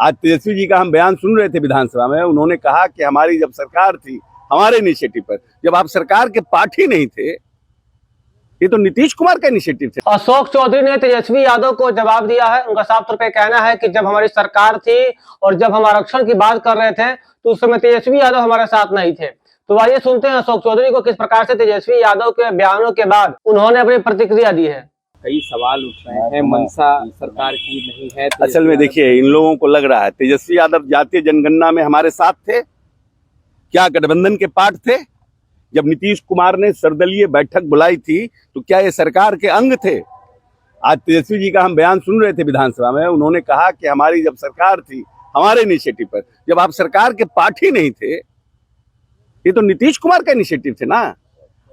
आज तेजस्वी जी का हम बयान सुन रहे थे विधानसभा में, उन्होंने कहा कि हमारी जब सरकार थी, हमारे इनिशिएटिव पर, जब आप सरकार के पार्ट ही नहीं थे, ये तो नीतीश कुमार का इनिशिएटिव थे। अशोक चौधरी ने तेजस्वी यादव को जवाब दिया है। उनका साफ तौर पे कहना है कि जब हमारी सरकार थी और जब हम आरक्षण की बात कर रहे थे तो उस समय तेजस्वी यादव हमारे साथ नहीं थे। तो आइए सुनते हैं अशोक चौधरी को किस प्रकार से तेजस्वी यादव के बयानों के बाद उन्होंने अपनी प्रतिक्रिया दी है। कई सवाल उठ रहे हैं, मंशा सरकार की नहीं है। असल में देखिए, इन लोगों को लग रहा है तेजस्वी यादव जातीय जनगणना में हमारे साथ थे, क्या गठबंधन के पार्ट थे? जब नीतीश कुमार ने सर्वदलीय बैठक बुलाई थी तो क्या ये सरकार के अंग थे? आज तेजस्वी जी का हम बयान सुन रहे थे विधानसभा में, उन्होंने कहा कि हमारी जब सरकार थी, हमारे इनिशिएटिव पर, जब आप सरकार के पार्ट ही नहीं थे, ये तो नीतीश कुमार का इनिशिएटिव थे ना।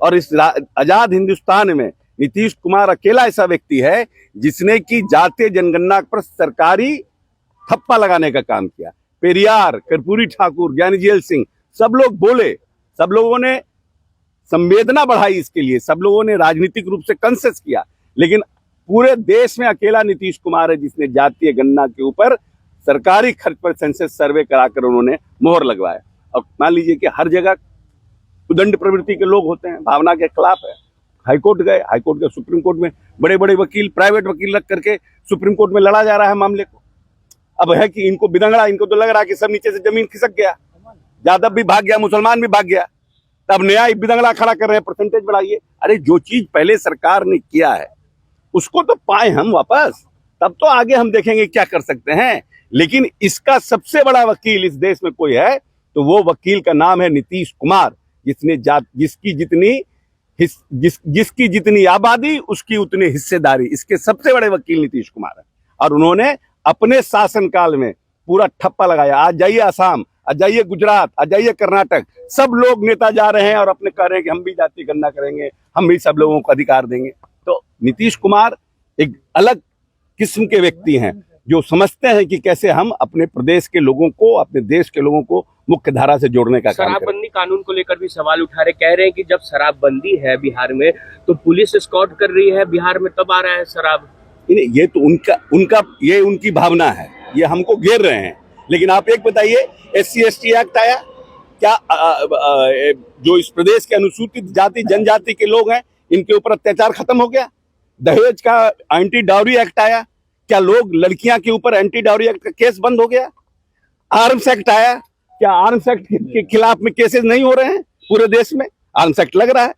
और इस आजाद हिंदुस्तान में नीतीश कुमार अकेला ऐसा व्यक्ति है जिसने की जातीय जनगणना पर सरकारी थप्पा लगाने का काम किया। पेरियार, कर्पूरी ठाकुर, ज्ञानजीएल सिंह, सब लोग बोले, सब लोगों ने संवेदना बढ़ाई इसके लिए, सब लोगों ने राजनीतिक रूप से कंसेस किया, लेकिन पूरे देश में अकेला नीतीश कुमार है जिसने जातीय गणना के ऊपर सरकारी खर्च पर सेंसस सर्वे कराकर उन्होंने मोहर लगवाया। अब मान लीजिए कि हर जगह उदंड प्रवृत्ति के लोग होते हैं, भावना के खिलाफ है। हाईकोर्ट गए, हाईकोर्ट के सुप्रीम कोर्ट में बड़े बड़े वकील, प्राइवेट वकील रख करके सुप्रीम कोर्ट में लड़ा जा रहा है मामले को। अब है कि इनको बिदंगड़ा, इनको तो लग रहा है कि सब नीचे से जमीन खिसक गया, यादव भी भाग गया, मुसलमान भी भाग गया, तब नया बिदंगड़ा खड़ा कर रहे हैं, परसेंटेज बढ़ाइए। अरे जो चीज पहले सरकार ने किया है उसको तो पाए हम वापस, तब तो आगे हम देखेंगे क्या कर सकते हैं। लेकिन इसका सबसे बड़ा वकील इस देश में कोई है तो वो वकील का नाम है नीतीश कुमार, जिसकी जितनी आबादी उसकी उतनी हिस्सेदारी, इसके सबसे बड़े वकील नीतीश कुमार है। और उन्होंने अपने शासनकाल में पूरा ठप्पा लगाया। आज जाइए असम, आज जाइए गुजरात, आज जाइए कर्नाटक, सब लोग नेता जा रहे हैं और अपने कह रहे हैं कि हम भी जातीय गणना करेंगे, हम भी सब लोगों को अधिकार देंगे। तो नीतीश कुमार एक अलग किस्म के व्यक्ति हैं जो समझते हैं कि कैसे हम अपने प्रदेश के लोगों को, अपने देश के लोगों को मुख्य धारा से जोड़ने का काम करें। शराबबंदी कानून को लेकर भी सवाल उठा रहे, कह रहे हैं कि जब शराबबंदी है बिहार में तो पुलिस एस्कॉर्ट कर रही है बिहार में, तब आ रहा है शराब। ये तो ये उनकी भावना है, ये हमको घेर रहे हैं। लेकिन आप एक बताइए, SC/ST एक्ट आया क्या? जो इस प्रदेश के अनुसूचित जाति जनजाति के लोग हैं इनके ऊपर अत्याचार खत्म हो गया? दहेज का एंटी डाउरी एक्ट आया क्या? लोग, लड़कियां के ऊपर एंटी डाउरी एक्ट का केस बंद हो गया? आर्म्स एक्ट आया क्या? आर्म्स एक्ट के खिलाफ में केसेस नहीं हो रहे हैं पूरे देश में? आर्म्स एक्ट लग रहा है।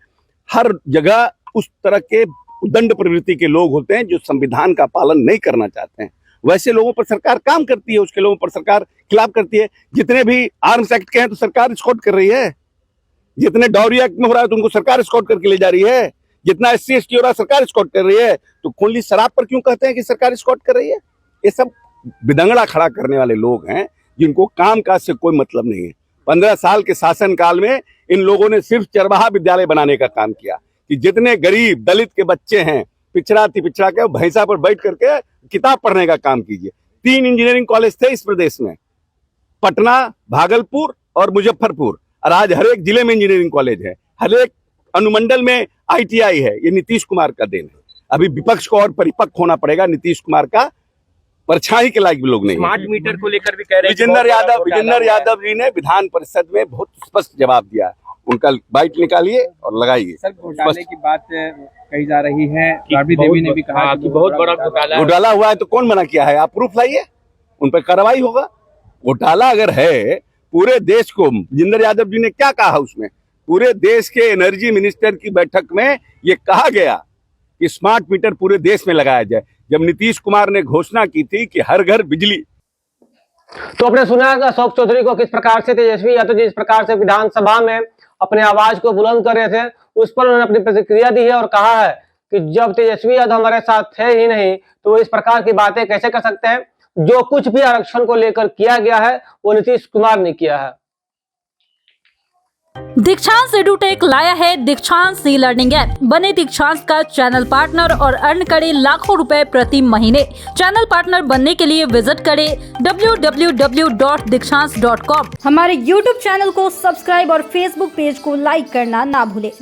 हर जगह उस तरह के उदंड प्रवृत्ति के लोग होते हैं जो संविधान का पालन नहीं करना चाहते हैं। वैसे लोगों पर सरकार काम करती है, उसके लोगों पर सरकार खिलाफ करती है। जितने भी आर्म्स एक्ट के हैं तो सरकार एस्कॉर्ट कर रही है, जितने डाउरी एक्ट में हो रहा है तो उनको सरकार एस्कॉर्ट करके ले जा रही है, जितना SC/ST हो रहा है सरकार एस्कॉर्ट कर रही है। तो खुली शराब पर क्यों कहते हैं कि सरकार एस्कॉर्ट कर रही है? ये सब बिदंगड़ा खड़ा करने वाले लोग हैं जिनको काम काज से कोई मतलब नहीं है। 15 साल के शासन काल में इन लोगों ने सिर्फ चरवाहा विद्यालय बनाने का काम किया कि जितने गरीब दलित के बच्चे हैं, पिछड़ा के भैंसा पर बैठ करके किताब पढ़ने का काम कीजिए। 3 इंजीनियरिंग कॉलेज थे इस प्रदेश में, पटना, भागलपुर और मुजफ्फरपुर, और आज हर एक जिले में इंजीनियरिंग कॉलेज है, हर एक अनुमंडल में ITI है। ये नीतीश कुमार का देन है। अभी विपक्ष को और परिपक्व होना पड़ेगा, नीतीश कुमार का परछाई के लायक भी लोग नहीं। स्मार्ट मीटर को लेकर भी कह रहे हैं विजेंद्र यादव जी ने विधान परिषद में बहुत स्पष्ट जवाब दिया। उनका बाइट निकालिए और लगाइए। सर, घोटाले की बात कही जा रही है, राबड़ी देवी ने भी कहा कि बहुत बड़ा घोटाला हुआ है। तो कौन मना किया है? आप प्रूफ लाइए, उन पर कार्रवाई होगा। घोटाला अगर है पूरे देश को, विजेंद्र यादव जी ने क्या कहा उसमें? पूरे देश के एनर्जी मिनिस्टर की बैठक में ये कहा गया कि स्मार्ट मीटर पूरे देश में लगाया जाए। जब नीतीश कुमार ने घोषणा की थी कि हर घर बिजली। तो आपने सुना अशोक चौधरी को किस प्रकार से तेजस्वी यादव जी इस प्रकार से विधानसभा में अपने आवाज को बुलंद कर रहे थे, उस पर उन्होंने अपनी प्रतिक्रिया दी है और कहा है कि जब तेजस्वी यादव हमारे साथ थे ही नहीं तो इस प्रकार की बातें कैसे कर सकते हैं। जो कुछ भी आरक्षण को लेकर किया गया है वो नीतीश कुमार ने किया है। दीक्षांत एडुटेक लाया है दीक्षांत ई लर्निंग ऐप। बने दीक्षांत का चैनल पार्टनर और अर्न करें लाखों रुपए प्रति महीने। चैनल पार्टनर बनने के लिए विजिट करें www.dikshans.com। हमारे YouTube चैनल को सब्सक्राइब और Facebook पेज को लाइक करना ना भूलें।